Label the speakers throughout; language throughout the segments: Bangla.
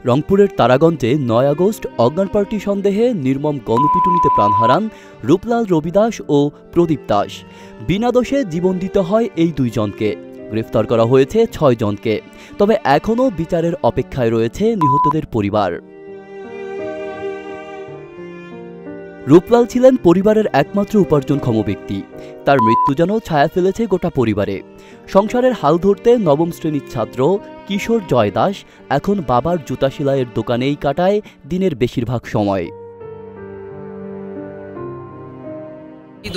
Speaker 1: রংপুরের তারাগঞ্জে ৯ আগস্ট অজ্ঞান পার্টি সন্দেহে নির্মম গণপিটুনিতে প্রাণ হারান রূপলাল রবি দাস ও প্রদীপ দাস। বিনা দোষে জীবন দিতে হয় এই দুইজনকে। গ্রেফতার করা হয়েছে ৬ জনকে। তবে এখনও বিচারের অপেক্ষায় রয়েছে নিহতদের পরিবার। রূপলাল ছিলেন পরিবারের একমাত্র উপার্জনক্ষম ব্যক্তি। তার মৃত্যু যেন ছায়া ফেলেছে গোটা পরিবারে। সংসারের হাল ধরতে নবম শ্রেণীর ছাত্র কিশোর জয় দাস এখন বাবার জুতা সেলাইয়ের দোকানেই কাটায় দিনের বেশিরভাগ সময়।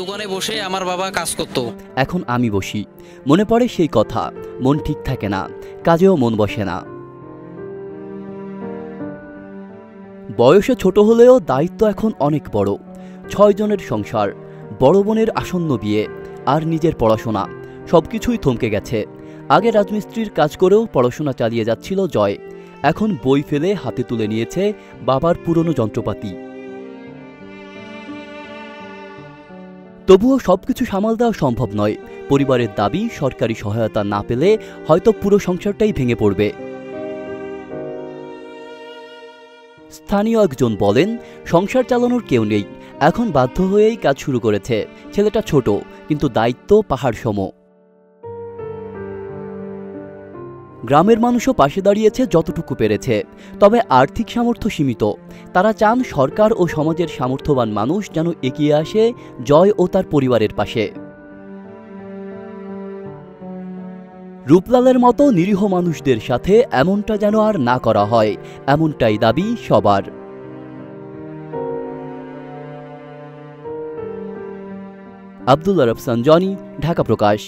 Speaker 2: দোকানে বসে আমার বাবা কাজ করত।
Speaker 1: এখন আমি বসি, মনে পড়ে সেই কথা। মন ঠিক থাকে না, কাজেও মন বসে না। বয়সে ছোট হলেও দায়িত্ব এখন অনেক বড়। ৬ জনের সংসার, বড় বোনের আসন্ন বিয়ে, আর নিজের পড়াশোনা সবকিছুই থমকে গেছে। আগে রাজমিস্ত্রির কাজ করেও পড়াশোনা চালিয়ে যাচ্ছিল জয়। এখন বই ফেলে হাতে তুলে নিয়েছে বাবার পুরনো যন্ত্রপাতি। তবুও সবকিছু সামাল দেওয়া সম্ভব নয়। পরিবারের দাবি, সরকারি সহায়তা না পেলে হয়তো পুরো সংসারটাই ভেঙে পড়বে। স্থানীয় একজন বলেন, সংসার চালানোর কেউ নেই, এখন বাধ্য হয়েই কাজ শুরু করেছে। ছেলেটা ছোট, কিন্তু দায়িত্ব পাহাড় সম। গ্রামের মানুষও পাশে দাঁড়িয়েছে যতটুকু পেরেছে। তবে আর্থিক সামর্থ্য সীমিত। তারা চান সরকার ও সমাজের সামর্থ্যবান মানুষ যেন এগিয়ে আসে জয় ও তার পরিবারের পাশে। রূপলালের মতো নিরীহ মানুষদের সাথে এমনটা যেন আর না করা হয়, এমনটাই দাবি সবার। আব্দুল্লাহ রফসান জনি, ঢাকা প্রকাশ।